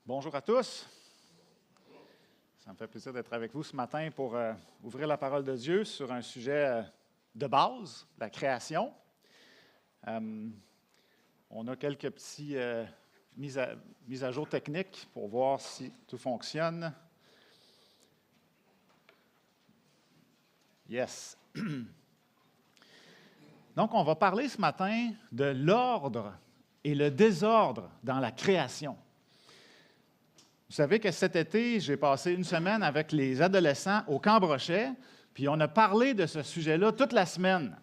Bonjour à tous. Ça me fait plaisir d'être avec vous ce matin pour ouvrir la parole de Dieu sur un sujet de base, la création. On a quelques petites mises à jour techniques pour voir si tout fonctionne. Yes. Donc, on va parler ce matin de l'ordre et le désordre dans la création. Vous savez que cet été, j'ai passé une semaine avec les adolescents au Camp Brochet, puis on a parlé de ce sujet-là toute la semaine.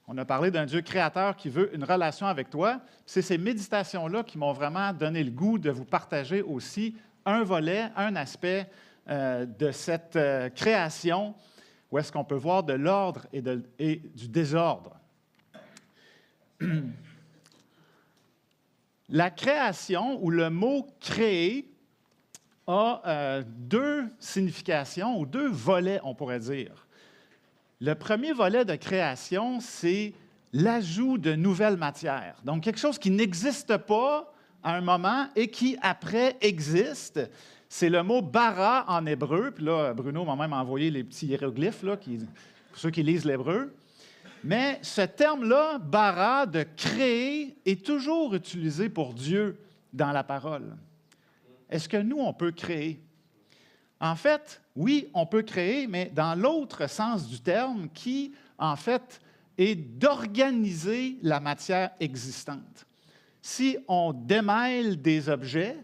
On a parlé d'un Dieu créateur qui veut une relation avec toi. C'est ces méditations-là qui m'ont vraiment donné le goût de vous partager aussi un volet, un aspect de cette création où est-ce qu'on peut voir de l'ordre et du désordre. La création ou le mot « créer » a deux significations ou deux volets, on pourrait dire. Le premier volet de création, c'est l'ajout de nouvelles matières. Donc, quelque chose qui n'existe pas à un moment et qui, après, existe. C'est le mot « bara » en hébreu. Puis là, Bruno m'a même envoyé les petits hiéroglyphes, là, pour ceux qui lisent l'hébreu. Mais ce terme-là, « bara », de créer, est toujours utilisé pour Dieu dans la parole. Est-ce que nous, on peut créer? En fait, oui, on peut créer, mais dans l'autre sens du terme, qui, en fait, est d'organiser la matière existante. Si on démêle des objets,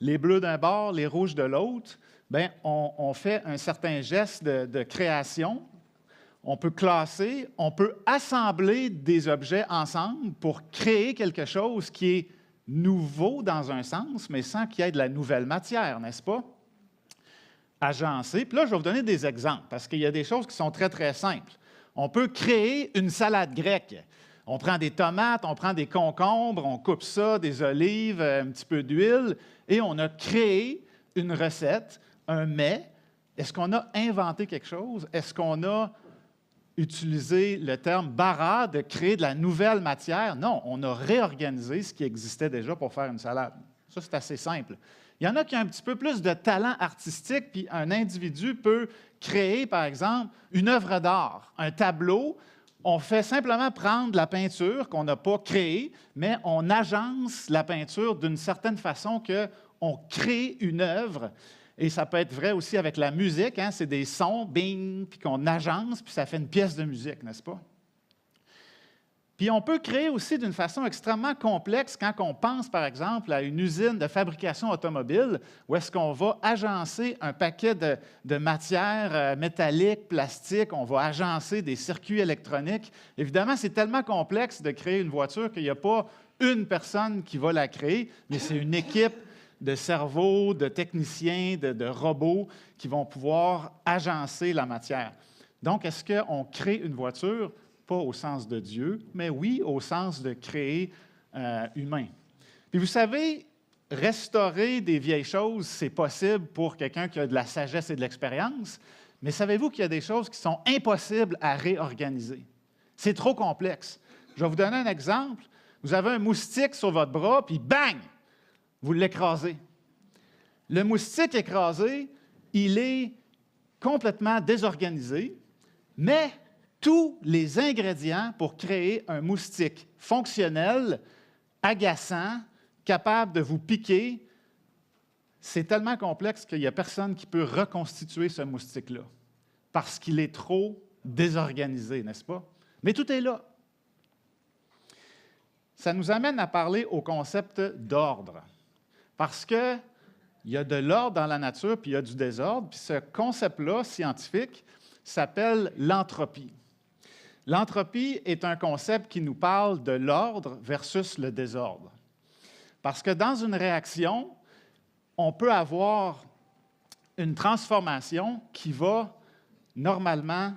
les bleus d'un bord, les rouges de l'autre, bien, on fait un certain geste de création. On peut classer, on peut assembler des objets ensemble pour créer quelque chose qui est nouveau dans un sens, mais sans qu'il y ait de la nouvelle matière, n'est-ce pas? Agencer. Puis là, je vais vous donner des exemples, parce qu'il y a des choses qui sont très, très simples. On peut créer une salade grecque. On prend des tomates, on prend des concombres, on coupe ça, des olives, un petit peu d'huile, et on a créé une recette, un mets. Est-ce qu'on a inventé quelque chose? Est-ce qu'on a utilisé le terme « bara » de créer de la nouvelle matière? Non, on a réorganisé ce qui existait déjà pour faire une salade. Ça, c'est assez simple. Il y en a qui ont un petit peu plus de talent artistique, puis un individu peut créer, par exemple, une œuvre d'art, un tableau. On fait simplement prendre la peinture qu'on n'a pas créée, mais on agence la peinture d'une certaine façon qu'on crée une œuvre. Et ça peut être vrai aussi avec la musique, hein? C'est des sons, bing, puis qu'on agence, puis ça fait une pièce de musique, n'est-ce pas? Puis on peut créer aussi d'une façon extrêmement complexe quand on pense, par exemple, à une usine de fabrication automobile, où est-ce qu'on va agencer un paquet de matières métalliques, plastiques, on va agencer des circuits électroniques. Évidemment, c'est tellement complexe de créer une voiture qu'il n'y a pas une personne qui va la créer, mais c'est une équipe de cerveaux, de techniciens, de robots qui vont pouvoir agencer la matière. Donc, est-ce qu'on crée une voiture? Pas au sens de Dieu, mais oui, au sens de créer humain. Puis vous savez, restaurer des vieilles choses, c'est possible pour quelqu'un qui a de la sagesse et de l'expérience, mais savez-vous qu'il y a des choses qui sont impossibles à réorganiser? C'est trop complexe. Je vais vous donner un exemple. Vous avez un moustique sur votre bras, puis bang! Vous l'écrasez. Le moustique écrasé, il est complètement désorganisé, mais tous les ingrédients pour créer un moustique fonctionnel, agaçant, capable de vous piquer, c'est tellement complexe qu'il n'y a personne qui peut reconstituer ce moustique-là, parce qu'il est trop désorganisé, n'est-ce pas? Mais tout est là. Ça nous amène à parler au concept d'ordre. Parce qu'il y a de l'ordre dans la nature, puis il y a du désordre, puis ce concept-là, scientifique, s'appelle l'entropie. L'entropie est un concept qui nous parle de l'ordre versus le désordre. Parce que dans une réaction, on peut avoir une transformation qui va normalement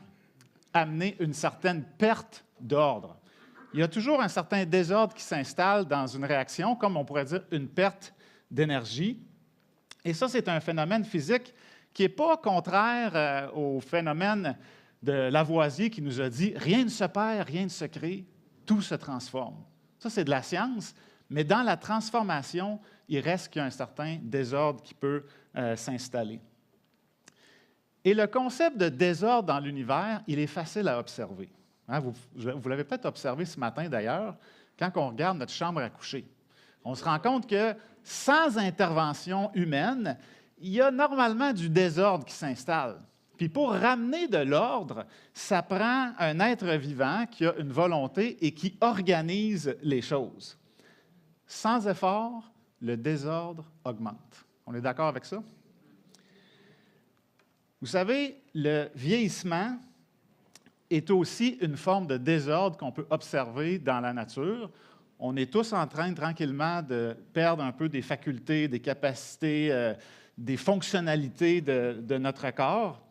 amener une certaine perte d'ordre. Il y a toujours un certain désordre qui s'installe dans une réaction, comme on pourrait dire une perte d'énergie. Et ça, c'est un phénomène physique qui n'est pas contraire au phénomène de Lavoisier qui nous a dit « rien ne se perd, rien ne se crée, tout se transforme ». Ça, c'est de la science, mais dans la transformation, il reste qu'il y a un certain désordre qui peut s'installer. Et le concept de désordre dans l'univers, il est facile à observer. Hein, vous l'avez peut-être observé ce matin d'ailleurs, quand on regarde notre chambre à coucher. On se rend compte que sans intervention humaine, il y a normalement du désordre qui s'installe. Puis pour ramener de l'ordre, ça prend un être vivant qui a une volonté et qui organise les choses. Sans effort, le désordre augmente. On est d'accord avec ça? Vous savez, le vieillissement est aussi une forme de désordre qu'on peut observer dans la nature. On est tous en train, tranquillement, de perdre un peu des facultés, des capacités, des fonctionnalités de notre corps.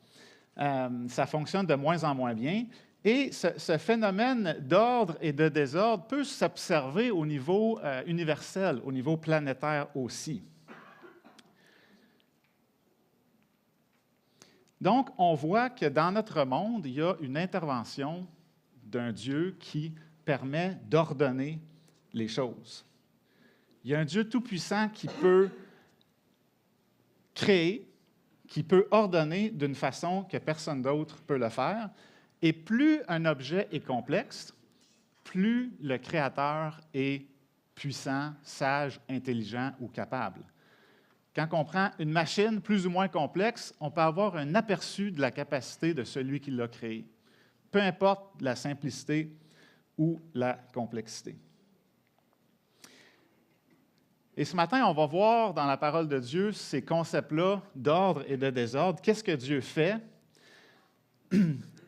Ça fonctionne de moins en moins bien. Et ce phénomène d'ordre et de désordre peut s'observer au niveau universel, au niveau planétaire aussi. Donc, on voit que dans notre monde, il y a une intervention d'un Dieu qui permet d'ordonner les choses. Il y a un Dieu tout-puissant qui peut créer, qui peut ordonner d'une façon que personne d'autre peut le faire. Et plus un objet est complexe, plus le créateur est puissant, sage, intelligent ou capable. Quand on prend une machine plus ou moins complexe, on peut avoir un aperçu de la capacité de celui qui l'a créée, peu importe la simplicité ou la complexité. Et ce matin, on va voir dans la parole de Dieu ces concepts-là d'ordre et de désordre. Qu'est-ce que Dieu fait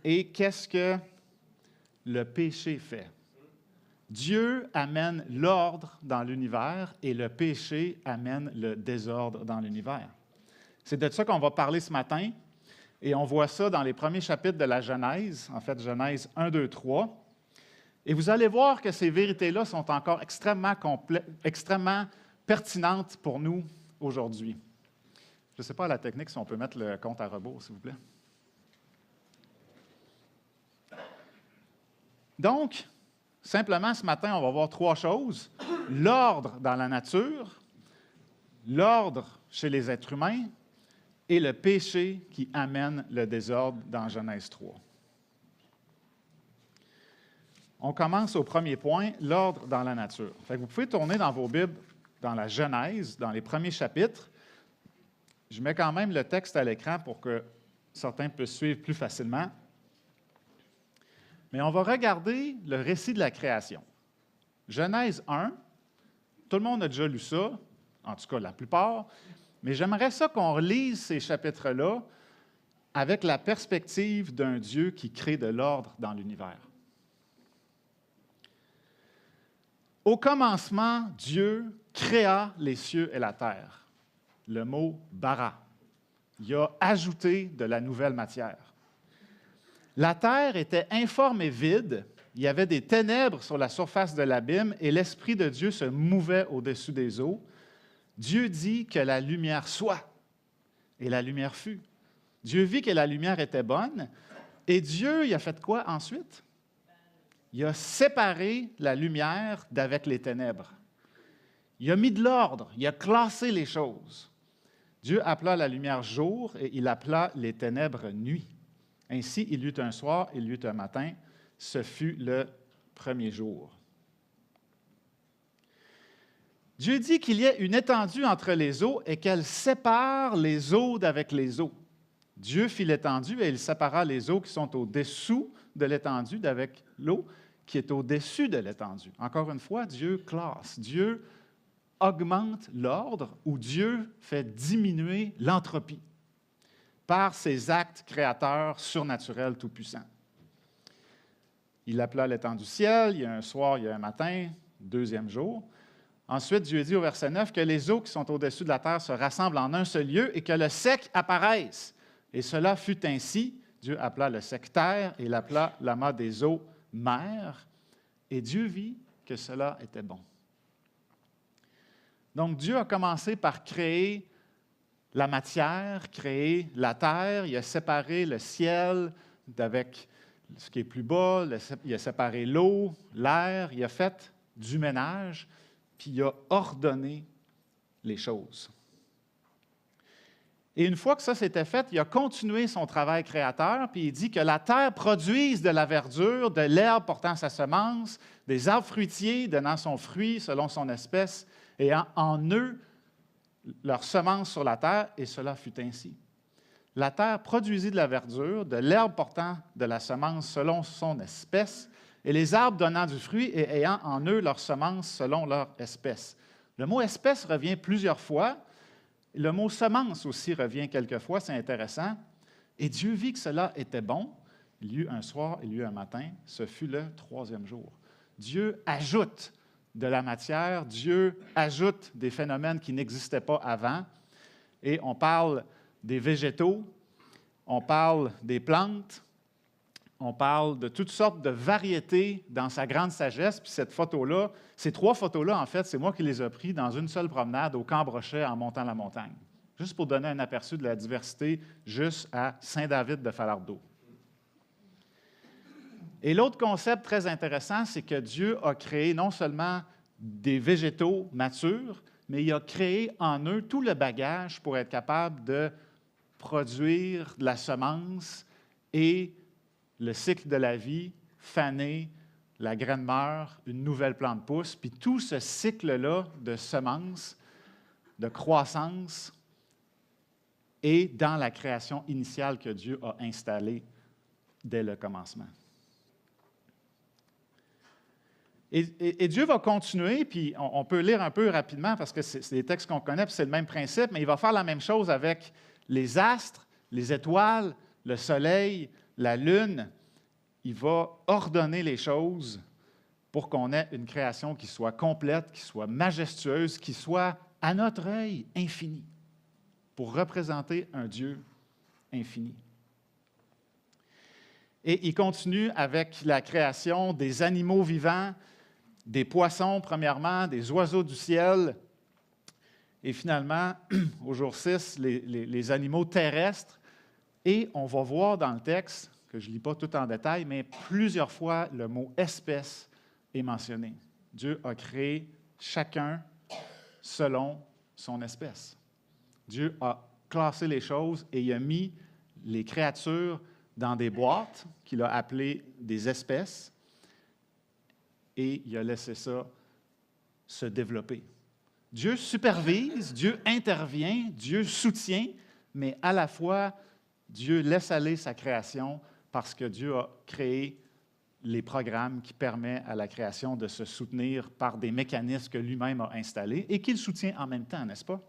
et qu'est-ce que le péché fait? Dieu amène l'ordre dans l'univers et le péché amène le désordre dans l'univers. C'est de ça qu'on va parler ce matin et on voit ça dans les premiers chapitres de la Genèse, en fait Genèse 1, 2, 3. Et vous allez voir que ces vérités-là sont encore extrêmement pertinentes pour nous aujourd'hui. Je ne sais pas à la technique si on peut mettre le compte à rebours, s'il vous plaît. Donc, simplement, ce matin, on va voir trois choses. L'ordre dans la nature, l'ordre chez les êtres humains et le péché qui amène le désordre dans Genèse 3. On commence au premier point, l'ordre dans la nature. Fait que vous pouvez tourner dans vos Bibles, dans la Genèse, dans les premiers chapitres. Je mets quand même le texte à l'écran pour que certains puissent suivre plus facilement. Mais on va regarder le récit de la création. Genèse 1, tout le monde a déjà lu ça, en tout cas la plupart, mais j'aimerais ça qu'on relise ces chapitres-là avec la perspective d'un Dieu qui crée de l'ordre dans l'univers. Au commencement, Dieu créa les cieux et la terre. Le mot « bara ». Il a ajouté de la nouvelle matière. La terre était informe et vide, il y avait des ténèbres sur la surface de l'abîme et l'Esprit de Dieu se mouvait au-dessus des eaux. Dieu dit que la lumière soit, et la lumière fut. Dieu vit que la lumière était bonne, et Dieu, il a fait quoi ensuite? Il a séparé la lumière d'avec les ténèbres. Il a mis de l'ordre, il a classé les choses. Dieu appela la lumière jour et il appela les ténèbres nuit. Ainsi, il y eut un soir, il y eut un matin. Ce fut le premier jour. Dieu dit qu'il y ait une étendue entre les eaux et qu'elle sépare les eaux d'avec les eaux. Dieu fit l'étendue et il sépara les eaux qui sont au-dessous de l'étendue d'avec l'eau qui est au-dessus de l'étendue. Encore une fois, Dieu classe. Dieu augmente l'ordre ou Dieu fait diminuer l'entropie par ses actes créateurs surnaturels tout-puissants. Il appela l'étendue du ciel, il y a un soir, il y a un matin, deuxième jour. Ensuite, Dieu dit au verset 9 que les eaux qui sont au-dessus de la terre se rassemblent en un seul lieu et que le sec apparaisse. Et cela fut ainsi. Dieu appela le sec terre et il appela l'amas des eaux mer. Et Dieu vit que cela était bon. Donc, Dieu a commencé par créer la matière, créer la terre. Il a séparé le ciel d'avec ce qui est plus bas. Il a séparé l'eau, l'air. Il a fait du ménage. puis il a ordonné les choses. Et une fois que ça s'était fait, il a continué son travail créateur, puis il dit que la terre produise de la verdure, de l'herbe portant sa semence, des arbres fruitiers donnant son fruit selon son espèce, et en eux leur semence sur la terre, et cela fut ainsi. La terre produisit de la verdure, de l'herbe portant de la semence selon son espèce, et les arbres donnant du fruit et ayant en eux leur semence selon leur espèce. Le mot « espèce » revient plusieurs fois. Le mot « semence » aussi revient quelquefois, c'est intéressant. Et Dieu vit que cela était bon. Il y eut un soir, il y eut un matin. Ce fut le 3e jour. Dieu ajoute de la matière, Dieu ajoute des phénomènes qui n'existaient pas avant. Et on parle des végétaux, on parle des plantes, on parle de toutes sortes de variétés dans sa grande sagesse. Puis cette photo-là, ces 3 photos-là, en fait, c'est moi qui les ai prises dans une seule promenade au Camp Brochet en montant la montagne. Juste pour donner un aperçu de la diversité, juste à Saint-David de Falardeau. Et l'autre concept très intéressant, c'est que Dieu a créé non seulement des végétaux matures, mais il a créé en eux tout le bagage pour être capable de produire de la semence et le cycle de la vie, faner, la graine meurt, une nouvelle plante pousse, puis tout ce cycle-là de semences, de croissance, est dans la création initiale que Dieu a installée dès le commencement. Et Dieu va continuer, puis on peut lire un peu rapidement parce que c'est des textes qu'on connaît, puis c'est le même principe, mais il va faire la même chose avec les astres, les étoiles, le soleil, la lune. Il va ordonner les choses pour qu'on ait une création qui soit complète, qui soit majestueuse, qui soit à notre œil infinie, pour représenter un Dieu infini. Et il continue avec la création des animaux vivants, des poissons, premièrement, des oiseaux du ciel, et finalement, au jour 6, les animaux terrestres. Et on va voir dans le texte, que je ne lis pas tout en détail, mais plusieurs fois, le mot « espèce » est mentionné. Dieu a créé chacun selon son espèce. Dieu a classé les choses et il a mis les créatures dans des boîtes qu'il a appelées des espèces et il a laissé ça se développer. Dieu supervise, Dieu intervient, Dieu soutient, mais à la fois, Dieu laisse aller sa création parce que Dieu a créé les programmes qui permettent à la création de se soutenir par des mécanismes que lui-même a installés et qu'il soutient en même temps, n'est-ce pas?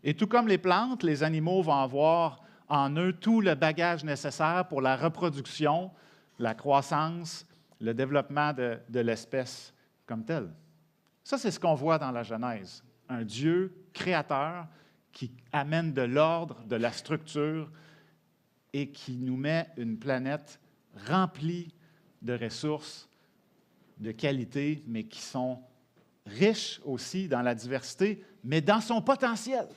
Et tout comme les plantes, les animaux vont avoir en eux tout le bagage nécessaire pour la reproduction, la croissance, le développement de l'espèce comme telle. Ça, c'est ce qu'on voit dans la Genèse. Un Dieu créateur qui amène de l'ordre, de la structure et qui nous met une planète remplie de ressources, de qualité, mais qui sont riches aussi dans la diversité, mais dans son potentiel.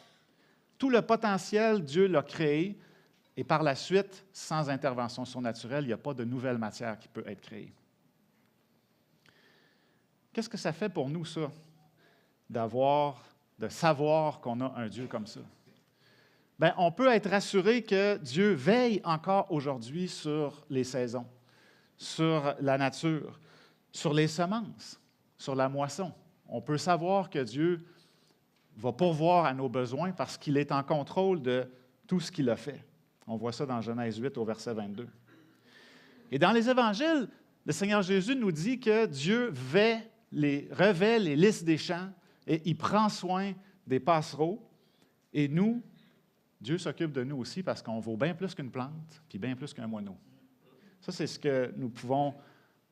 Tout le potentiel, Dieu l'a créé, et par la suite, sans intervention surnaturelle, il n'y a pas de nouvelle matière qui peut être créée. Qu'est-ce que ça fait pour nous, ça, de savoir qu'on a un Dieu comme ça? Bien, on peut être rassuré que Dieu veille encore aujourd'hui sur les saisons, sur la nature, sur les semences, sur la moisson. On peut savoir que Dieu va pourvoir à nos besoins parce qu'il est en contrôle de tout ce qu'il a fait. On voit ça dans Genèse 8 au verset 22. Et dans les évangiles, le Seigneur Jésus nous dit que Dieu revêt les lys des champs et il prend soin des passereaux. Et nous, Dieu s'occupe de nous aussi parce qu'on vaut bien plus qu'une plante puis bien plus qu'un moineau. Ça, c'est ce que nous pouvons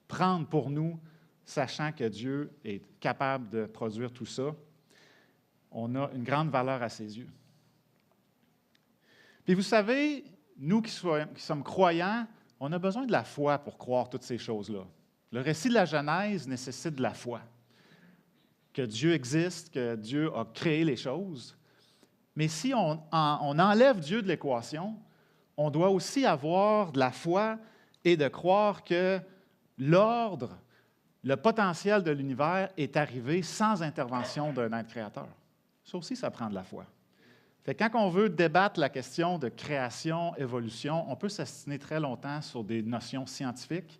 prendre pour nous, sachant que Dieu est capable de produire tout ça. On a une grande valeur à ses yeux. Puis vous savez, nous qui sommes croyants, on a besoin de la foi pour croire toutes ces choses-là. Le récit de la Genèse nécessite de la foi. Que Dieu existe, que Dieu a créé les choses. Mais si on enlève Dieu de l'équation, on doit aussi avoir de la foi et de croire que l'ordre le potentiel de l'univers est arrivé sans intervention d'un être créateur. Ça aussi, ça prend de la foi. Fait que quand on veut débattre la question de création, évolution, on peut s'astiner très longtemps sur des notions scientifiques,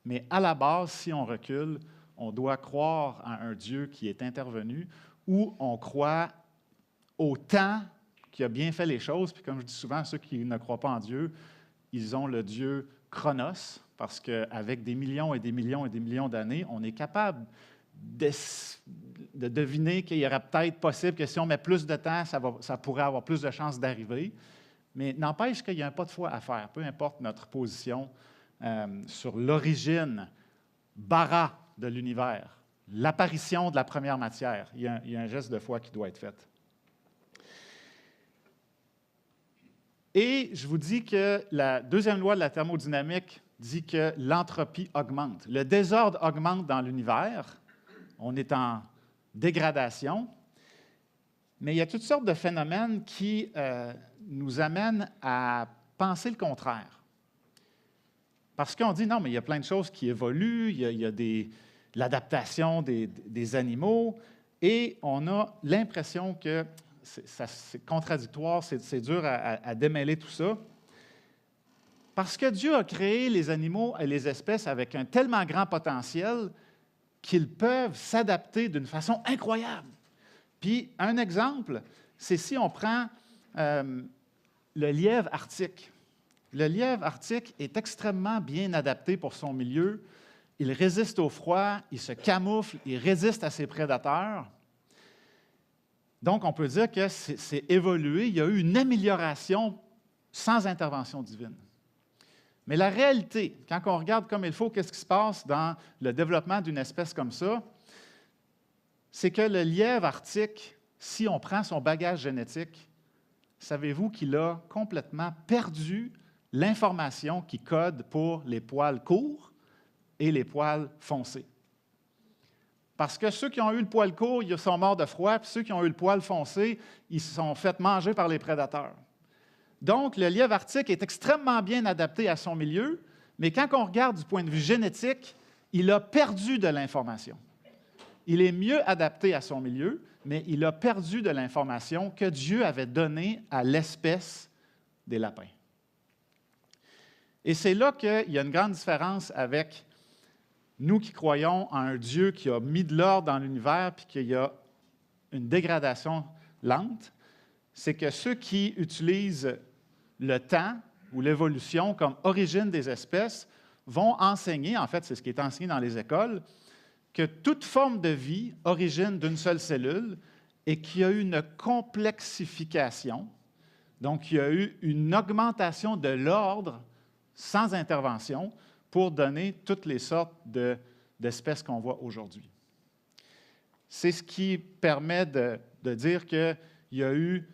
mais à la base, si on recule, on doit croire à un Dieu qui est intervenu ou on croit au temps qui a bien fait les choses. Puis comme je dis souvent, ceux qui ne croient pas en Dieu, ils ont le Dieu Chronos, parce qu'avec des millions et des millions et des millions d'années, on est capable de deviner qu'il y aurait peut-être possible que si on met plus de temps, ça pourrait avoir plus de chances d'arriver. Mais n'empêche qu'il y a un pas de foi à faire, peu importe notre position sur l'origine, bara de l'univers, l'apparition de la première matière. Il y a un geste de foi qui doit être fait. Et je vous dis que la deuxième loi de la thermodynamique dit que l'entropie augmente. Le désordre augmente dans l'univers. On est en dégradation. Mais il y a toutes sortes de phénomènes qui nous amènent à penser le contraire. Parce qu'on dit, non, mais il y a plein de choses qui évoluent, il y a l'adaptation des animaux, et on a l'impression que c'est contradictoire, c'est dur à démêler tout ça. Parce que Dieu a créé les animaux et les espèces avec un tellement grand potentiel qu'ils peuvent s'adapter d'une façon incroyable. Puis, un exemple, c'est si on prend le lièvre arctique. Le lièvre arctique est extrêmement bien adapté pour son milieu. Il résiste au froid, il se camoufle, il résiste à ses prédateurs. Donc, on peut dire que c'est évolué, il y a eu une amélioration sans intervention divine. Mais la réalité, quand on regarde comme il faut, qu'est-ce qui se passe dans le développement d'une espèce comme ça, c'est que le lièvre arctique, si on prend son bagage génétique, savez-vous qu'il a complètement perdu l'information qui code pour les poils courts et les poils foncés. Parce que ceux qui ont eu le poil court, ils sont morts de froid, puis ceux qui ont eu le poil foncé, ils se sont fait manger par les prédateurs. Donc, le lièvre arctique est extrêmement bien adapté à son milieu, mais quand on regarde du point de vue génétique, il a perdu de l'information. Il est mieux adapté à son milieu, mais il a perdu de l'information que Dieu avait donnée à l'espèce des lapins. Et c'est là qu'il y a une grande différence avec nous qui croyons en un Dieu qui a mis de l'ordre dans l'univers puis qu'il y a une dégradation lente. C'est que ceux qui utilisent le temps ou l'évolution comme origine des espèces vont enseigner, en fait, c'est ce qui est enseigné dans les écoles, que toute forme de vie origine d'une seule cellule et qu'il y a eu une complexification, donc il y a eu une augmentation de l'ordre sans intervention pour donner toutes les sortes d'espèces qu'on voit aujourd'hui. C'est ce qui permet de dire qu'il y a eu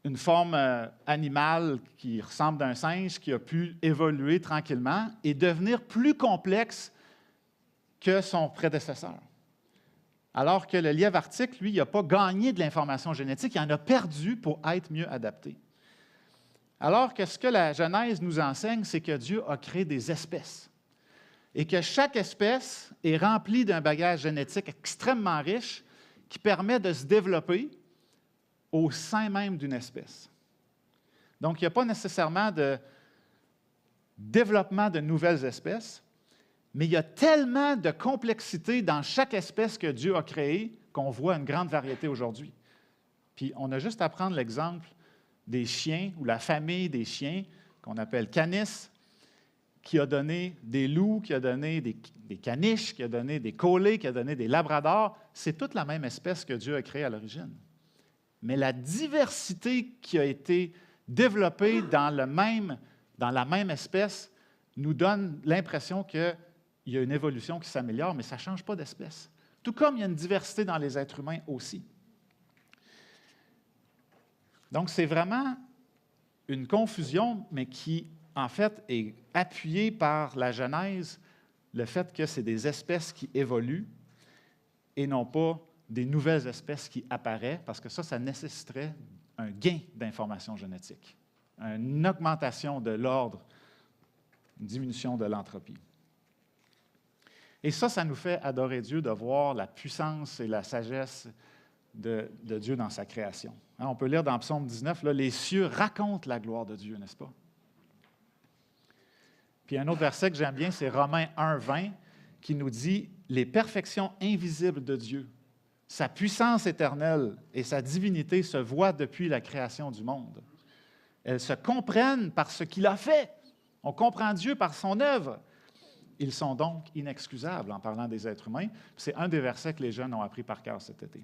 une forme animale qui ressemble à un singe qui a pu évoluer tranquillement et devenir plus complexe que son prédécesseur. Alors que le lièvre arctique, lui, il n'a pas gagné de l'information génétique, il en a perdu pour être mieux adapté. Alors que ce que la Genèse nous enseigne, c'est que Dieu a créé des espèces et que chaque espèce est remplie d'un bagage génétique extrêmement riche qui permet de se développer au sein même d'une espèce. Donc, il n'y a pas nécessairement de développement de nouvelles espèces, mais il y a tellement de complexité dans chaque espèce que Dieu a créée qu'on voit une grande variété aujourd'hui. Puis, on a juste à prendre l'exemple des chiens ou la famille des chiens qu'on appelle Canis, qui a donné des loups, qui a donné des caniches, qui a donné des collés, qui a donné des labradors. C'est toute la même espèce que Dieu a créée à l'origine. Mais la diversité qui a été développée dans la même espèce nous donne l'impression qu'il y a une évolution qui s'améliore, mais ça ne change pas d'espèce. Tout comme il y a une diversité dans les êtres humains aussi. Donc, c'est vraiment une confusion, mais qui, en fait, est appuyée par la Genèse, le fait que c'est des espèces qui évoluent et non pas des nouvelles espèces qui apparaissent, parce que ça nécessiterait un gain d'information génétique, une augmentation de l'ordre, une diminution de l'entropie. Et ça nous fait adorer Dieu, de voir la puissance et la sagesse de Dieu dans sa création. Hein, on peut lire dans Psaume 19, là, les cieux racontent la gloire de Dieu, n'est-ce pas? Puis un autre verset que j'aime bien, c'est Romains 1, 20, qui nous dit « Les perfections invisibles de Dieu, sa puissance éternelle et sa divinité se voient depuis la création du monde. Elles se comprennent par ce qu'il a fait. On comprend Dieu par son œuvre. Ils sont donc inexcusables en parlant des êtres humains. » C'est un des versets que les jeunes ont appris par cœur cet été.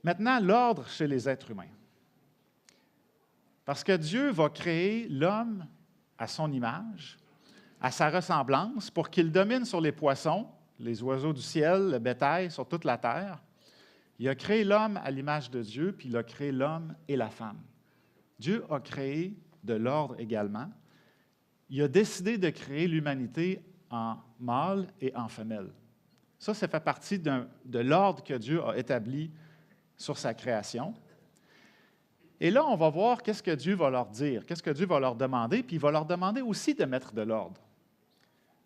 Maintenant, l'ordre chez les êtres humains. Parce que Dieu va créer l'homme à son image, à sa ressemblance, pour qu'il domine sur les poissons, les oiseaux du ciel, le bétail, sur toute la terre. Il a créé l'homme à l'image de Dieu, puis il a créé l'homme et la femme. Dieu a créé de l'ordre également. Il a décidé de créer l'humanité en mâle et en femelle. Ça fait partie de l'ordre que Dieu a établi sur sa création. Et là, on va voir qu'est-ce que Dieu va leur dire, qu'est-ce que Dieu va leur demander, puis il va leur demander aussi de mettre de l'ordre.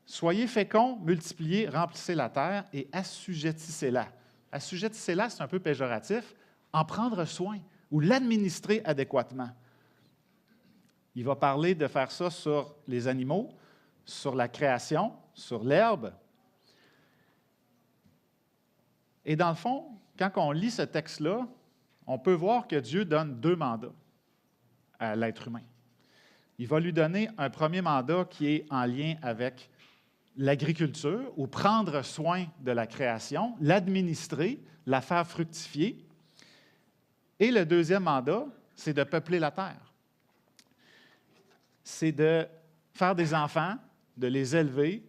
Soyez féconds, multipliez, remplissez la terre et assujettissez-la. Assujettissez-la, c'est un peu péjoratif, en prendre soin ou l'administrer adéquatement. Il va parler de faire ça sur les animaux, sur la création, sur l'herbe. Et dans le fond, quand on lit ce texte-là, on peut voir que Dieu donne 2 mandats à l'être humain. Il va lui donner un premier mandat qui est en lien avec l'agriculture, ou prendre soin de la création, l'administrer, la faire fructifier. Et le deuxième mandat, c'est de peupler la terre. C'est de faire des enfants, de les élever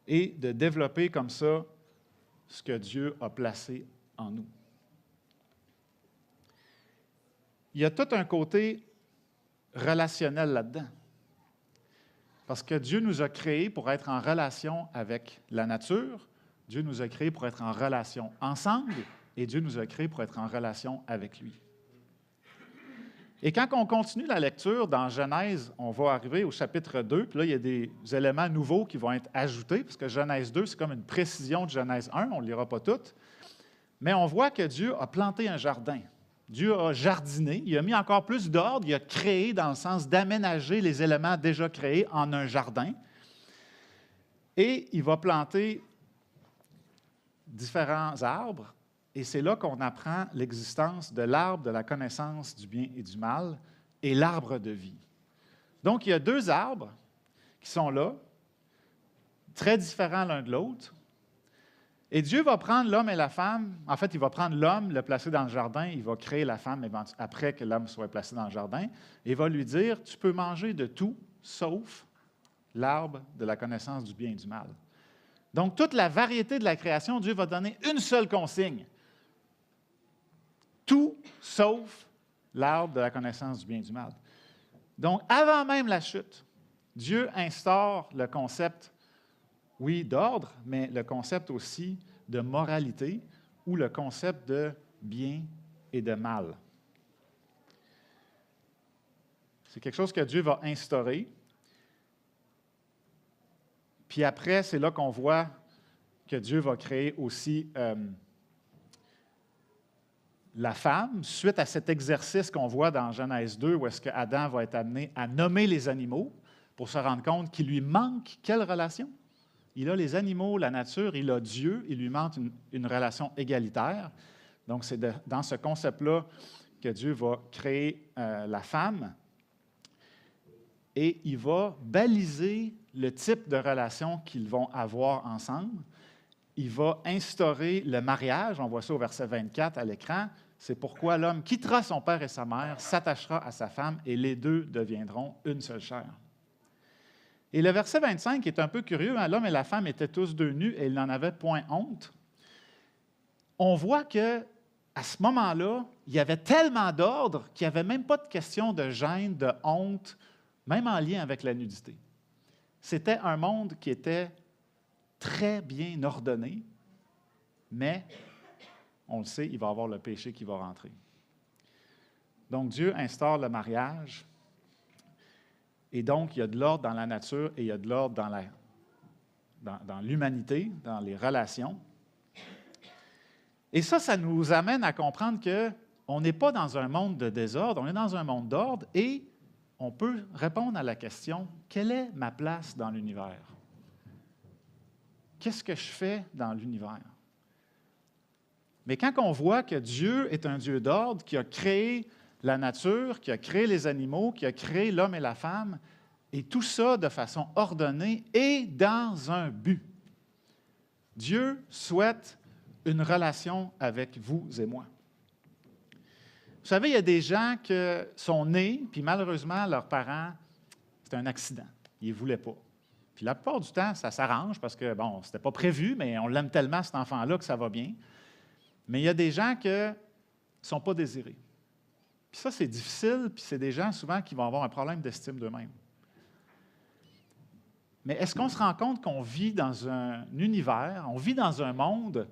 et de développer comme ça ce que Dieu a placé en nous. Il y a tout un côté relationnel là-dedans. Parce que Dieu nous a créés pour être en relation avec la nature, Dieu nous a créés pour être en relation ensemble, et Dieu nous a créés pour être en relation avec lui. Et quand on continue la lecture dans Genèse, on va arriver au chapitre 2, puis là, il y a des éléments nouveaux qui vont être ajoutés, parce que Genèse 2, c'est comme une précision de Genèse 1, on ne le lira pas tout, mais on voit que Dieu a planté un jardin. Dieu a jardiné, il a mis encore plus d'ordre, il a créé dans le sens d'aménager les éléments déjà créés en un jardin. Et il va planter différents arbres, et c'est là qu'on apprend l'existence de l'arbre de la connaissance du bien et du mal et l'arbre de vie. Donc, il y a 2 arbres qui sont là, très différents l'un de l'autre. Et Dieu va prendre l'homme et la femme, en fait, il va prendre l'homme, le placer dans le jardin, il va créer la femme après que l'homme soit placé dans le jardin, et il va lui dire, tu peux manger de tout, sauf l'arbre de la connaissance du bien et du mal. Donc, toute la variété de la création, Dieu va donner une seule consigne. Tout, sauf l'arbre de la connaissance du bien et du mal. Donc, avant même la chute, Dieu instaure le concept, oui, d'ordre, mais le concept aussi de moralité ou le concept de bien et de mal. C'est quelque chose que Dieu va instaurer. Puis après, c'est là qu'on voit que Dieu va créer aussi la femme, suite à cet exercice qu'on voit dans Genèse 2, où est-ce qu'Adam va être amené à nommer les animaux pour se rendre compte qu'il lui manque quelle relation? Il a les animaux, la nature, il a Dieu, il lui manque une relation égalitaire. Donc, c'est dans ce concept-là que Dieu va créer la femme et il va baliser le type de relation qu'ils vont avoir ensemble. Il va instaurer le mariage, on voit ça au verset 24 à l'écran. C'est pourquoi l'homme quittera son père et sa mère, s'attachera à sa femme et les 2 deviendront une seule chair. Et le verset 25 est un peu curieux, hein? L'homme et la femme étaient tous 2 nus et ils n'en avaient point honte. On voit qu'à ce moment-là, il y avait tellement d'ordre qu'il n'y avait même pas de question de gêne, de honte, même en lien avec la nudité. C'était un monde qui était très bien ordonné, mais on le sait, il va y avoir le péché qui va rentrer. Donc Dieu instaure le mariage. Et donc, il y a de l'ordre dans la nature et il y a de l'ordre dans l'humanité, dans les relations. Et ça nous amène à comprendre qu'on n'est pas dans un monde de désordre, on est dans un monde d'ordre et on peut répondre à la question, quelle est ma place dans l'univers? Qu'est-ce que je fais dans l'univers? Mais quand on voit que Dieu est un Dieu d'ordre, qui a créé la nature, qui a créé les animaux, qui a créé l'homme et la femme, et tout ça de façon ordonnée et dans un but. Dieu souhaite une relation avec vous et moi. Vous savez, il y a des gens qui sont nés, puis malheureusement, leurs parents, c'est un accident. Ils ne voulaient pas. Puis la plupart du temps, ça s'arrange parce que, bon, ce n'était pas prévu, mais on l'aime tellement, cet enfant-là, que ça va bien. Mais il y a des gens qui ne sont pas désirés. Puis ça, c'est difficile, puis c'est des gens souvent qui vont avoir un problème d'estime d'eux-mêmes. Mais est-ce qu'on se rend compte qu'on vit dans un univers, on vit dans un monde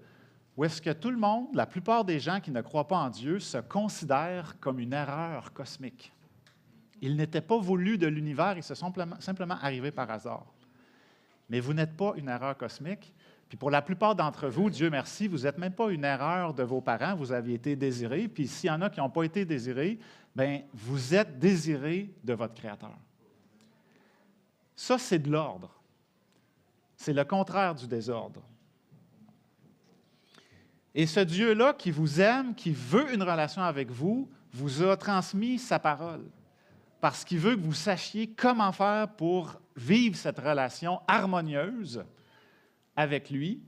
où est-ce que tout le monde, la plupart des gens qui ne croient pas en Dieu, se considèrent comme une erreur cosmique? Ils n'étaient pas voulus de l'univers, ils se sont simplement arrivés par hasard. Mais vous n'êtes pas une erreur cosmique. Puis pour la plupart d'entre vous, Dieu merci, vous n'êtes même pas une erreur de vos parents, vous aviez été désirés. Puis s'il y en a qui n'ont pas été désirés, bien, vous êtes désirés de votre Créateur. Ça, c'est de l'ordre. C'est le contraire du désordre. Et ce Dieu-là qui vous aime, qui veut une relation avec vous, vous a transmis sa parole. Parce qu'il veut que vous sachiez comment faire pour vivre cette relation harmonieuse avec lui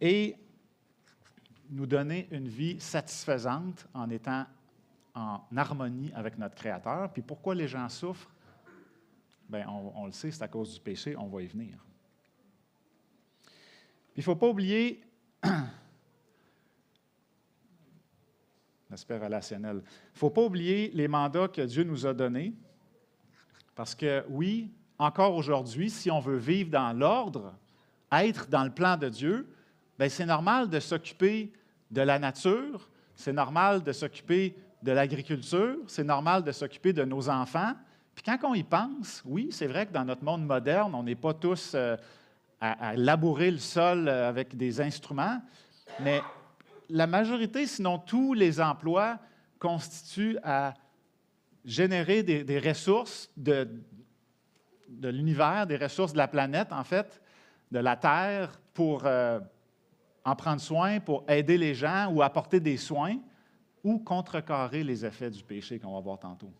et nous donner une vie satisfaisante en étant en harmonie avec notre Créateur. Puis pourquoi les gens souffrent? Bien, on le sait, c'est à cause du péché, on va y venir. Il ne faut pas oublier l'aspect relationnel. Il ne faut pas oublier les mandats que Dieu nous a donnés, parce que oui, encore aujourd'hui, si on veut vivre dans l'ordre, être dans le plan de Dieu, bien, c'est normal de s'occuper de la nature, c'est normal de s'occuper de l'agriculture, c'est normal de s'occuper de nos enfants. Puis quand on y pense, oui, c'est vrai que dans notre monde moderne, on n'est pas tous à labourer le sol avec des instruments, mais la majorité, sinon tous les emplois, constituent à générer des ressources de l'univers, des ressources de la planète, en fait, de la Terre, pour en prendre soin, pour aider les gens ou apporter des soins ou contrecarrer les effets du péché qu'on va voir tantôt.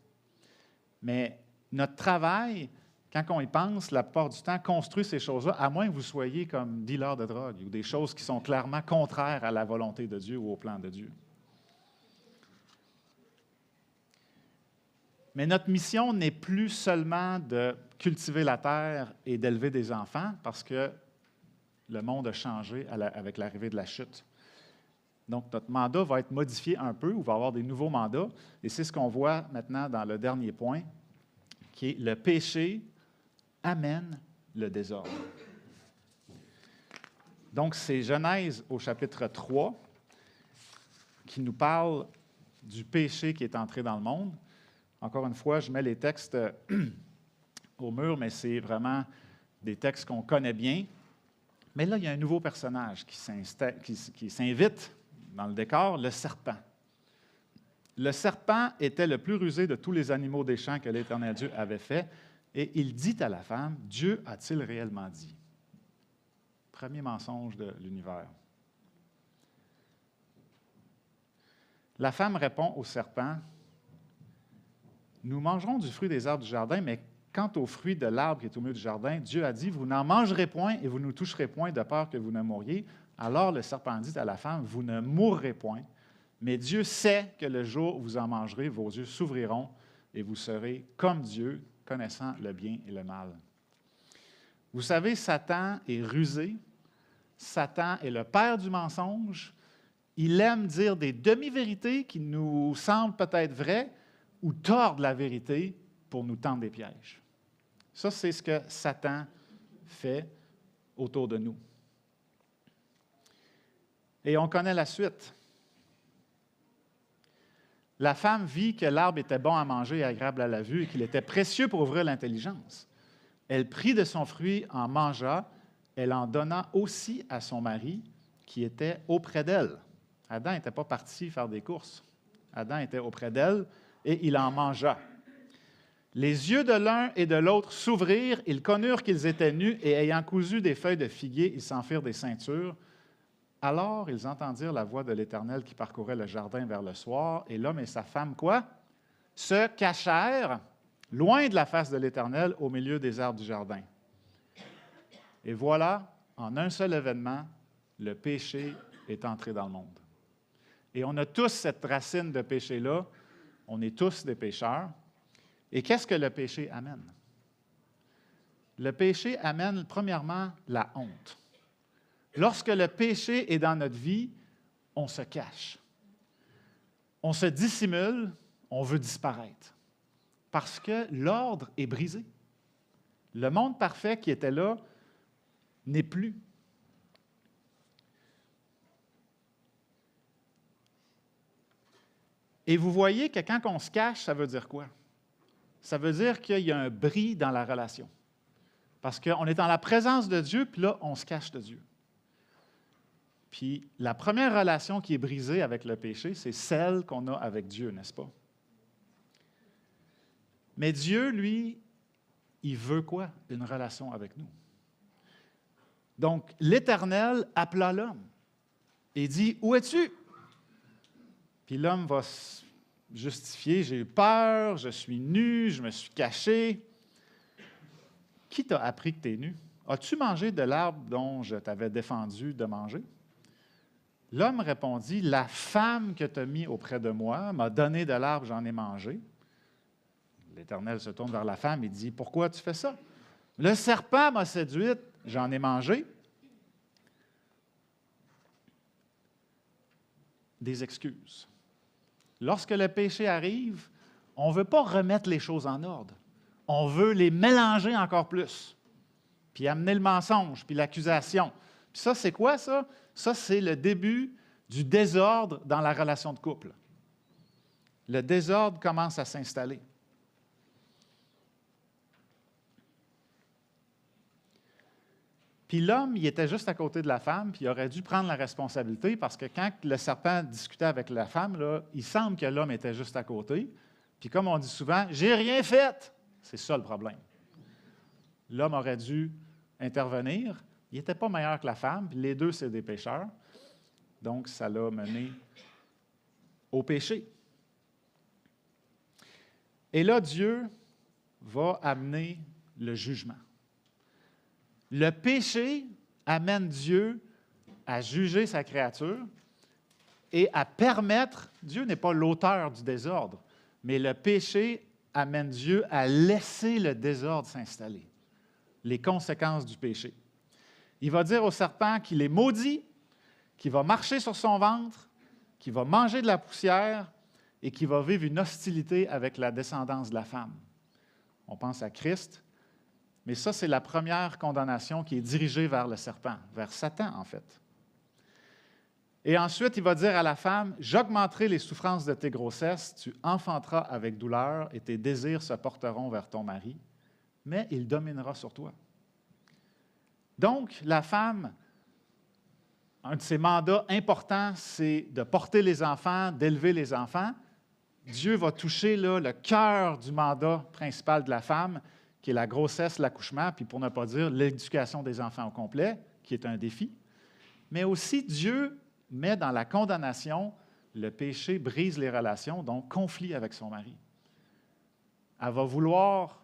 Mais notre travail, quand on y pense, la plupart du temps, construit ces choses-là, à moins que vous soyez comme dealer de drogue ou des choses qui sont clairement contraires à la volonté de Dieu ou au plan de Dieu. Mais notre mission n'est plus seulement de cultiver la terre et d'élever des enfants, parce que le monde a changé avec l'arrivée de la chute. Donc, notre mandat va être modifié un peu, ou va avoir des nouveaux mandats, et c'est ce qu'on voit maintenant dans le dernier point, qui est le péché amène le désordre. Donc, c'est Genèse au chapitre 3 qui nous parle du péché qui est entré dans le monde. Encore une fois, je mets les textes au mur, mais c'est vraiment des textes qu'on connaît bien. Mais là, il y a un nouveau personnage qui s'invite dans le décor, le serpent. Le serpent était le plus rusé de tous les animaux des champs que l'Éternel Dieu avait fait, et il dit à la femme, « Dieu a-t-il réellement dit? » Premier mensonge de l'univers. La femme répond au serpent, « Nous mangerons du fruit des arbres du jardin, mais quant au fruit de l'arbre qui est au milieu du jardin, Dieu a dit, « Vous n'en mangerez point et vous ne toucherez point de peur que vous ne mouriez. » Alors le serpent dit à la femme, « Vous ne mourrez point, mais Dieu sait que le jour où vous en mangerez, vos yeux s'ouvriront et vous serez comme Dieu, connaissant le bien et le mal. » Vous savez, Satan est rusé. Satan est le père du mensonge. Il aime dire des demi-vérités qui nous semblent peut-être vraies ou tordre la vérité pour nous tendre des pièges. Ça, c'est ce que Satan fait autour de nous. Et on connaît la suite. la femme vit que l'arbre était bon à manger et agréable à la vue et qu'il était précieux pour ouvrir l'intelligence. Elle prit de son fruit, en mangea, elle en donna aussi à son mari qui était auprès d'elle. Adam n'était pas parti faire des courses. Adam était auprès d'elle et il en mangea. Les yeux de l'un et de l'autre s'ouvrirent, ils connurent qu'ils étaient nus et ayant cousu des feuilles de figuier, ils s'en firent des ceintures. Alors ils entendirent la voix de l'Éternel qui parcourait le jardin vers le soir, et l'homme et sa femme, quoi? Se cachèrent loin de la face de l'Éternel au milieu des arbres du jardin. Et voilà, en un seul événement, le péché est entré dans le monde. Et on a tous cette racine de péché-là. On est tous des pécheurs. Et qu'est-ce que le péché amène? Le péché amène, premièrement, la honte. Lorsque le péché est dans notre vie, on se cache. On se dissimule, on veut disparaître. Parce que l'ordre est brisé. Le monde parfait qui était là n'est plus. Et vous voyez que quand on se cache, ça veut dire quoi? Ça veut dire qu'il y a un bris dans la relation. Parce qu'on est dans la présence de Dieu, puis là, on se cache de Dieu. Puis la première relation qui est brisée avec le péché, c'est celle qu'on a avec Dieu, n'est-ce pas? Mais Dieu, lui, il veut quoi? Une relation avec nous. Donc, l'Éternel appela l'homme et dit, « Où es-tu? » Puis l'homme va se justifier, « J'ai eu peur, je suis nu, je me suis caché. » Qui t'a appris que tu es nu? As-tu mangé de l'arbre dont je t'avais défendu de manger? L'homme répondit, « La femme que tu as mis auprès de moi m'a donné de l'arbre, j'en ai mangé. » L'Éternel se tourne vers la femme et dit, « Pourquoi tu fais ça? Le serpent m'a séduite, j'en ai mangé. » Des excuses. Lorsque le péché arrive, on ne veut pas remettre les choses en ordre. On veut les mélanger encore plus, puis amener le mensonge, puis l'accusation. Puis ça, c'est quoi ça? Ça, c'est le début du désordre dans la relation de couple. Le désordre commence à s'installer. Puis l'homme, il était juste à côté de la femme, puis il aurait dû prendre la responsabilité parce que quand le serpent discutait avec la femme, là, il semble que l'homme était juste à côté. Puis comme on dit souvent, « J'ai rien fait! » C'est ça le problème. L'homme aurait dû intervenir. Il n'était pas meilleur que la femme, puis les deux, c'est des pécheurs. Donc, ça l'a mené au péché. Et là, Dieu va amener le jugement. Le péché amène Dieu à juger sa créature et à permettre, Dieu n'est pas l'auteur du désordre, mais le péché amène Dieu à laisser le désordre s'installer, les conséquences du péché. Il va dire au serpent qu'il est maudit, qu'il va marcher sur son ventre, qu'il va manger de la poussière et qu'il va vivre une hostilité avec la descendance de la femme. On pense à Christ. Mais ça, c'est la première condamnation qui est dirigée vers le serpent, vers Satan, en fait. Et ensuite, il va dire à la femme, « J'augmenterai les souffrances de tes grossesses, tu enfanteras avec douleur et tes désirs se porteront vers ton mari, mais il dominera sur toi. » Donc, la femme, un de ses mandats importants, c'est de porter les enfants, d'élever les enfants. Dieu va toucher là, le cœur du mandat principal de la femme, qui est la grossesse, l'accouchement, puis pour ne pas dire l'éducation des enfants au complet, qui est un défi. Mais aussi, Dieu met dans la condamnation, le péché brise les relations, donc conflit avec son mari. Elle va vouloir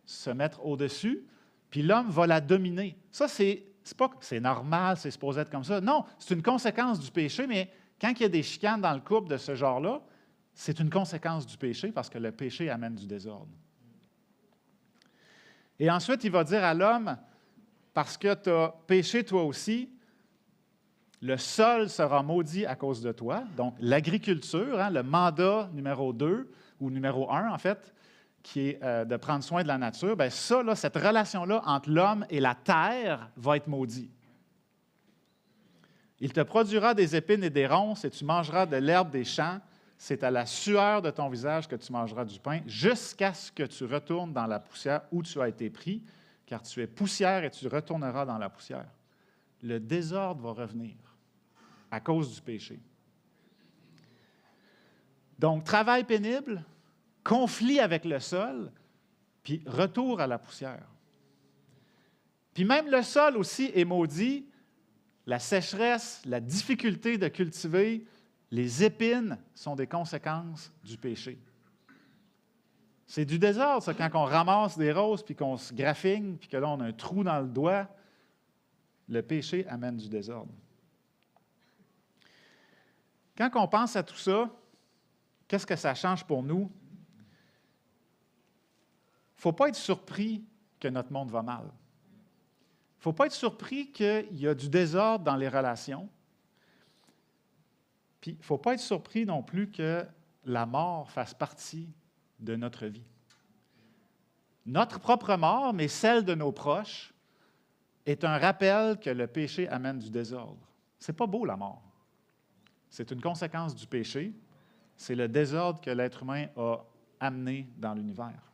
se mettre au-dessus, puis l'homme va la dominer. Ça, c'est normal, c'est supposé être comme ça. Non, c'est une conséquence du péché, mais quand il y a des chicanes dans le couple de ce genre-là, c'est une conséquence du péché parce que le péché amène du désordre. Et ensuite, il va dire à l'homme, parce que tu as péché toi aussi, le sol sera maudit à cause de toi. Donc, l'agriculture, le mandat numéro 2, ou numéro 1, en fait, qui est de prendre soin de la nature, bien ça, là, cette relation-là entre l'homme et la terre va être maudite. Il te produira des épines et des ronces, et tu mangeras de l'herbe des champs. c'est à la sueur de ton visage que tu mangeras du pain, jusqu'à ce que tu retournes dans la poussière où tu as été pris, car tu es poussière et tu retourneras dans la poussière. Le désordre va revenir à cause du péché. Donc, travail pénible, conflit avec le sol, puis retour à la poussière. Puis même le sol aussi est maudit, la sécheresse, la difficulté de cultiver, les épines sont des conséquences du péché. C'est du désordre, ça, quand on ramasse des roses, puis qu'on se graffigne, puis que là, on a un trou dans le doigt. Le péché amène du désordre. Quand on pense à tout ça, qu'est-ce que ça change pour nous? Il ne faut pas être surpris que notre monde va mal. Il ne faut pas être surpris qu'il y a du désordre dans les relations. Puis, il ne faut pas être surpris non plus que la mort fasse partie de notre vie. Notre propre mort, mais celle de nos proches, est un rappel que le péché amène du désordre. Ce n'est pas beau, la mort. C'est une conséquence du péché. C'est le désordre que l'être humain a amené dans l'univers.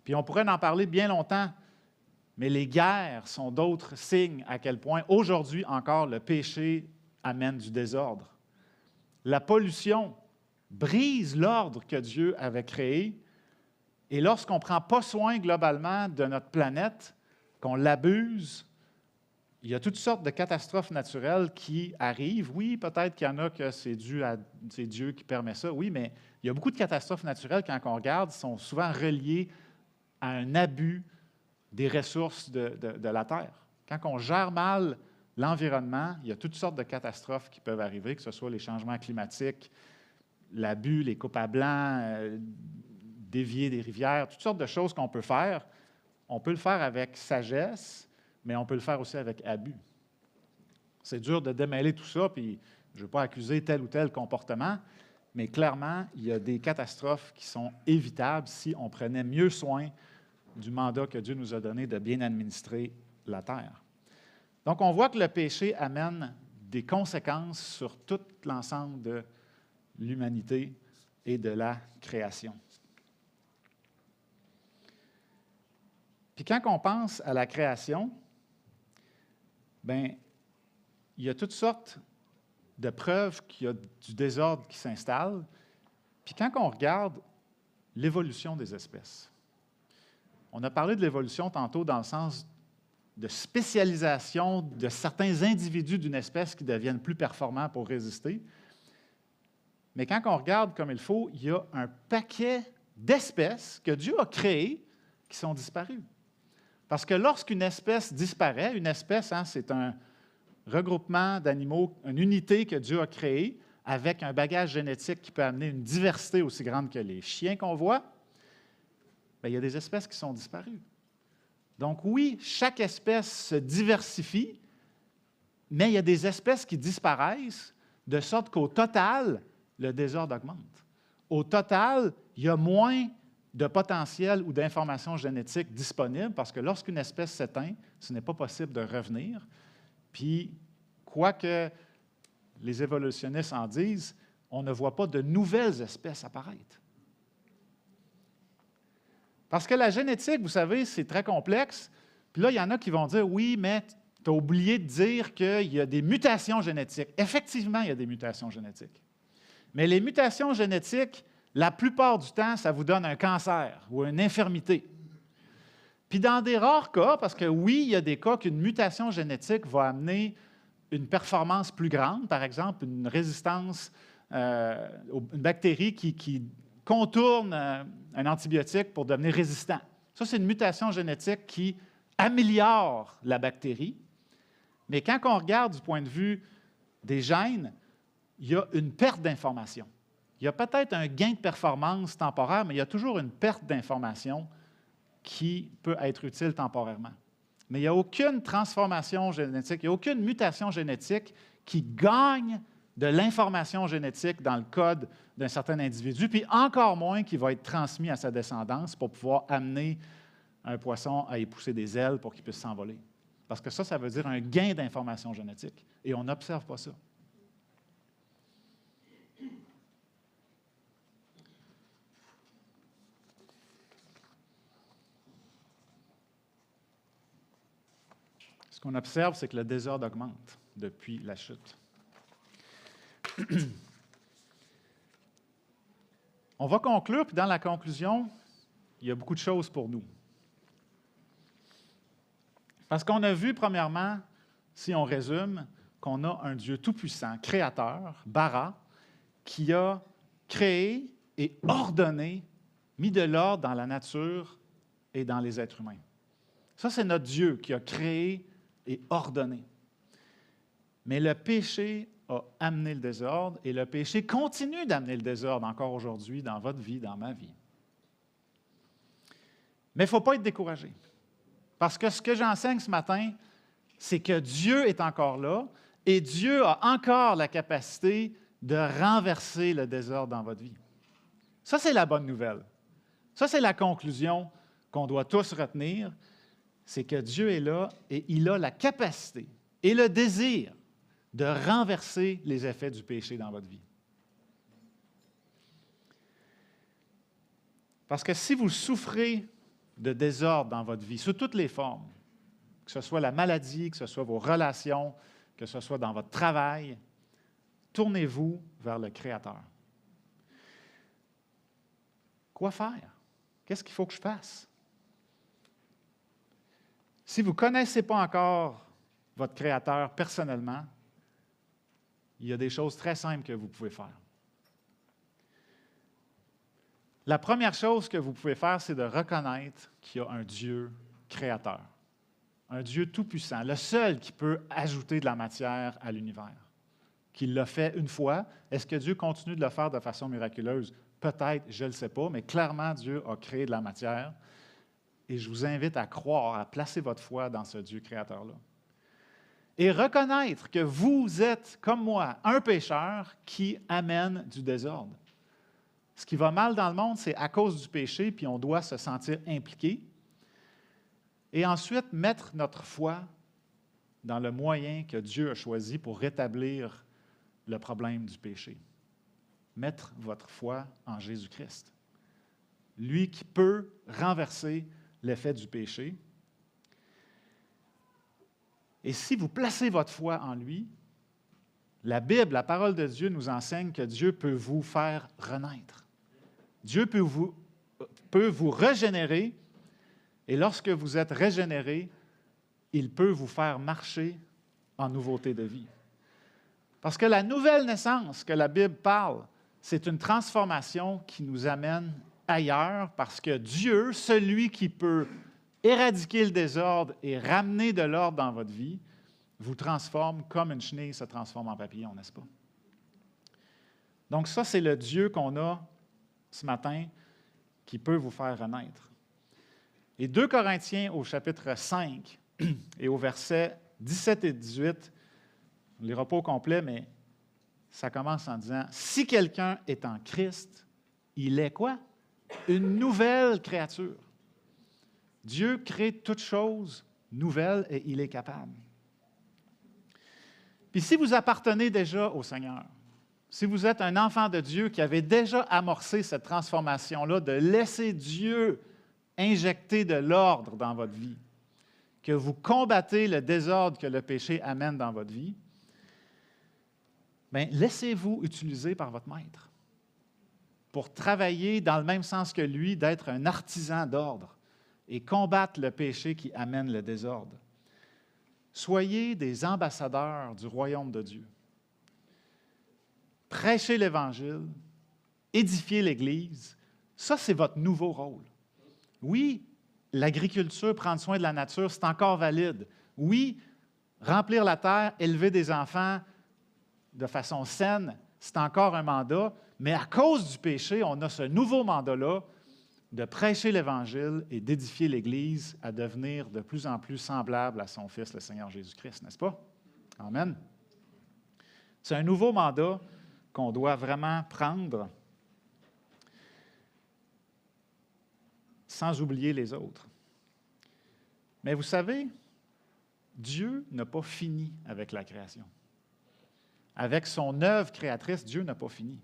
Puis on pourrait en parler bien longtemps, mais les guerres sont d'autres signes à quel point, aujourd'hui encore, le péché amène du désordre. La pollution brise l'ordre que Dieu avait créé, et lorsqu'on ne prend pas soin globalement de notre planète, qu'on l'abuse, il y a toutes sortes de catastrophes naturelles qui arrivent. Oui, peut-être qu'il y en a que c'est Dieu qui permet ça, oui, mais il y a beaucoup de catastrophes naturelles, quand on regarde, qui sont souvent reliées à un abus des ressources de la Terre. Quand on gère mal l'environnement, il y a toutes sortes de catastrophes qui peuvent arriver, que ce soit les changements climatiques, l'abus, les coupes à blanc, dévier des rivières, toutes sortes de choses qu'on peut faire. On peut le faire avec sagesse, mais on peut le faire aussi avec abus. C'est dur de démêler tout ça, puis je ne veux pas accuser tel ou tel comportement, mais clairement, il y a des catastrophes qui sont évitables si on prenait mieux soin du mandat que Dieu nous a donné de bien administrer la terre. Donc, on voit que le péché amène des conséquences sur tout l'ensemble de l'humanité et de la création. Puis quand on pense à la création, bien, il y a toutes sortes de preuves qu'il y a du désordre qui s'installe. Puis quand on regarde l'évolution des espèces, on a parlé de l'évolution tantôt dans le sens de spécialisation de certains individus d'une espèce qui deviennent plus performants pour résister. Mais quand on regarde comme il faut, il y a un paquet d'espèces que Dieu a créées qui sont disparues. Parce que lorsqu'une espèce disparaît, une espèce, c'est un regroupement d'animaux, une unité que Dieu a créée avec un bagage génétique qui peut amener une diversité aussi grande que les chiens qu'on voit, bien, il y a des espèces qui sont disparues. Donc oui, chaque espèce se diversifie, mais il y a des espèces qui disparaissent de sorte qu'au total, le désordre augmente. Au total, il y a moins de potentiel ou d'informations génétiques disponibles parce que lorsqu'une espèce s'éteint, ce n'est pas possible de revenir. Puis, quoi que les évolutionnistes en disent, on ne voit pas de nouvelles espèces apparaître. Parce que la génétique, vous savez, c'est très complexe. Puis là, il y en a qui vont dire, oui, mais tu as oublié de dire qu'il y a des mutations génétiques. Effectivement, il y a des mutations génétiques. Mais les mutations génétiques, la plupart du temps, ça vous donne un cancer ou une infirmité. Puis dans des rares cas, parce que oui, il y a des cas qu'une mutation génétique va amener une performance plus grande, par exemple, une résistance, une bactérie qui contourne un antibiotique pour devenir résistant. Ça, c'est une mutation génétique qui améliore la bactérie. Mais quand on regarde du point de vue des gènes, il y a une perte d'information. Il y a peut-être un gain de performance temporaire, mais il y a toujours une perte d'information qui peut être utile temporairement. Mais il n'y a aucune transformation génétique, il n'y a aucune mutation génétique qui gagne de l'information génétique dans le code d'un certain individu, puis encore moins qui va être transmis à sa descendance pour pouvoir amener un poisson à épousser des ailes pour qu'il puisse s'envoler. Parce que ça veut dire un gain d'information génétique. Et on n'observe pas ça. qu'on observe, c'est que le désordre augmente depuis la chute. On va conclure, puis dans la conclusion, il y a beaucoup de choses pour nous. Parce qu'on a vu, premièrement, si on résume, qu'on a un Dieu tout-puissant, créateur, bara, qui a créé et ordonné, mis de l'ordre dans la nature et dans les êtres humains. Ça, c'est notre Dieu qui a créé et ordonné. Mais le péché a amené le désordre et le péché continue d'amener le désordre encore aujourd'hui dans votre vie, dans ma vie. Mais il ne faut pas être découragé. Parce que ce que j'enseigne ce matin, c'est que Dieu est encore là et Dieu a encore la capacité de renverser le désordre dans votre vie. Ça, c'est la bonne nouvelle. Ça, c'est la conclusion qu'on doit tous retenir, c'est que Dieu est là et il a la capacité et le désir de renverser les effets du péché dans votre vie. Parce que si vous souffrez de désordre dans votre vie, sous toutes les formes, que ce soit la maladie, que ce soit vos relations, que ce soit dans votre travail, tournez-vous vers le Créateur. Quoi faire? Qu'est-ce qu'il faut que je fasse? Si vous ne connaissez pas encore votre Créateur personnellement, il y a des choses très simples que vous pouvez faire. La première chose que vous pouvez faire, c'est de reconnaître qu'il y a un Dieu créateur, un Dieu tout-puissant, le seul qui peut ajouter de la matière à l'univers, qu'il l'a fait une fois. Est-ce que Dieu continue de le faire de façon miraculeuse? Peut-être, je ne le sais pas, mais clairement, Dieu a créé de la matière. Et je vous invite à croire, à placer votre foi dans ce Dieu créateur-là. Et reconnaître que vous êtes, comme moi, un pécheur qui amène du désordre. Ce qui va mal dans le monde, c'est à cause du péché, puis on doit se sentir impliqué. Et ensuite, mettre notre foi dans le moyen que Dieu a choisi pour rétablir le problème du péché. Mettre votre foi en Jésus-Christ. Lui qui peut renverser l'effet du péché. Et si vous placez votre foi en lui, la Bible, la parole de Dieu nous enseigne que Dieu peut vous faire renaître. Dieu peut vous régénérer, et lorsque vous êtes régénéré, il peut vous faire marcher en nouveauté de vie. Parce que la nouvelle naissance que la Bible parle, c'est une transformation qui nous amène ailleurs, parce que Dieu, celui qui peut éradiquer le désordre et ramener de l'ordre dans votre vie, vous transforme comme une chenille se transforme en papillon, n'est-ce pas? Donc ça, c'est le Dieu qu'on a ce matin qui peut vous faire renaître. Et 2 Corinthiens au chapitre 5 et au verset 17 et 18, on ne lira pas au complet, mais ça commence en disant « Si quelqu'un est en Christ, il est quoi? Une nouvelle créature. » Dieu crée toutes choses nouvelles et il est capable. Puis si vous appartenez déjà au Seigneur, si vous êtes un enfant de Dieu qui avait déjà amorcé cette transformation-là, de laisser Dieu injecter de l'ordre dans votre vie, que vous combattez le désordre que le péché amène dans votre vie, bien, laissez-vous utiliser par votre maître pour travailler dans le même sens que lui, d'être un artisan d'ordre et combattre le péché qui amène le désordre. Soyez des ambassadeurs du royaume de Dieu. Prêchez l'Évangile, édifiez l'Église, ça, c'est votre nouveau rôle. Oui, l'agriculture, prendre soin de la nature, c'est encore valide. Oui, remplir la terre, élever des enfants de façon saine, c'est encore un mandat, mais à cause du péché, on a ce nouveau mandat-là de prêcher l'Évangile et d'édifier l'Église à devenir de plus en plus semblable à son Fils, le Seigneur Jésus-Christ, n'est-ce pas? Amen. C'est un nouveau mandat qu'on doit vraiment prendre sans oublier les autres. Mais vous savez, Dieu n'a pas fini avec la création. Avec son œuvre créatrice, Dieu n'a pas fini.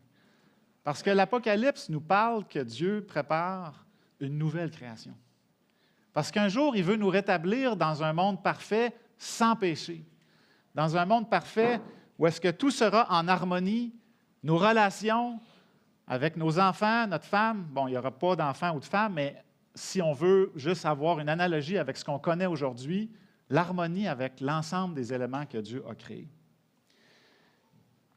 Parce que l'Apocalypse nous parle que Dieu prépare une nouvelle création. Parce qu'un jour, il veut nous rétablir dans un monde parfait sans péché. Dans un monde parfait où est-ce que tout sera en harmonie, nos relations avec nos enfants, notre femme, bon, il n'y aura pas d'enfants ou de femmes, mais si on veut juste avoir une analogie avec ce qu'on connaît aujourd'hui, l'harmonie avec l'ensemble des éléments que Dieu a créés.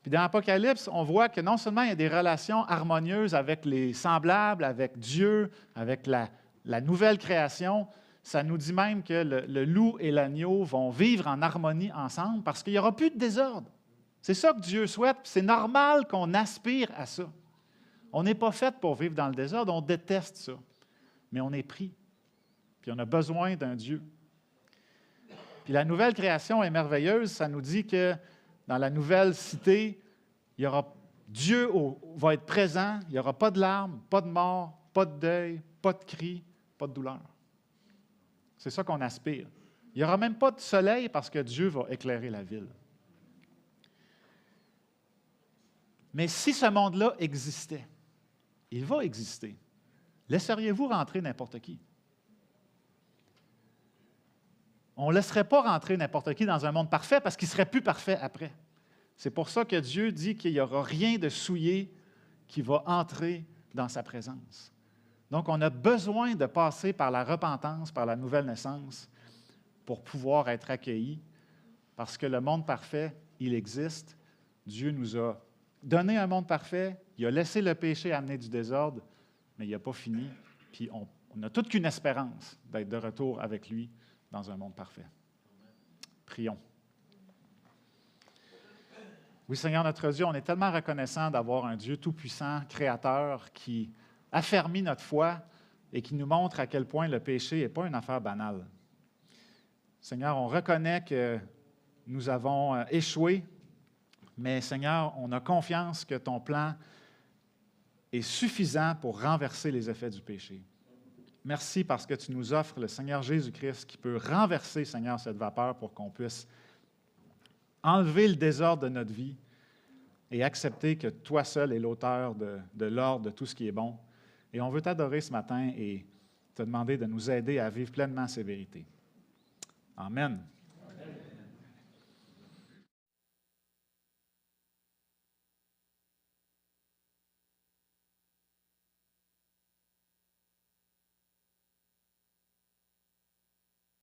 Puis dans l'Apocalypse, on voit que non seulement il y a des relations harmonieuses avec les semblables, avec Dieu, avec la nouvelle création, ça nous dit même que le loup et l'agneau vont vivre en harmonie ensemble parce qu'il n'y aura plus de désordre. C'est ça que Dieu souhaite, puis c'est normal qu'on aspire à ça. On n'est pas fait pour vivre dans le désordre, on déteste ça, mais on est pris, puis on a besoin d'un Dieu. Puis la nouvelle création est merveilleuse, ça nous dit que dans la nouvelle cité, Dieu va être présent, il n'y aura pas de larmes, pas de mort, pas de deuil, pas de cris, pas de douleur. C'est ça qu'on aspire. Il n'y aura même pas de soleil parce que Dieu va éclairer la ville. Mais si ce monde-là existait, il va exister, laisseriez-vous rentrer n'importe qui? On ne laisserait pas rentrer n'importe qui dans un monde parfait parce qu'il ne serait plus parfait après. C'est pour ça que Dieu dit qu'il n'y aura rien de souillé qui va entrer dans sa présence. Donc, on a besoin de passer par la repentance, par la nouvelle naissance, pour pouvoir être accueillis, parce que le monde parfait, il existe. Dieu nous a donné un monde parfait, il a laissé le péché amener du désordre, mais il n'a pas fini. Puis on n'a toute qu'une espérance d'être de retour avec lui dans un monde parfait. Prions. Oui, Seigneur notre Dieu, on est tellement reconnaissant d'avoir un Dieu tout-puissant, créateur, qui affermit notre foi et qui nous montre à quel point le péché n'est pas une affaire banale. Seigneur, on reconnaît que nous avons échoué, mais Seigneur, on a confiance que ton plan est suffisant pour renverser les effets du péché. Merci parce que tu nous offres le Seigneur Jésus-Christ qui peut renverser, Seigneur, cette vapeur pour qu'on puisse enlever le désordre de notre vie et accepter que toi seul es l'auteur de l'ordre de tout ce qui est bon. Et on veut t'adorer ce matin et te demander de nous aider à vivre pleinement ces vérités. Amen.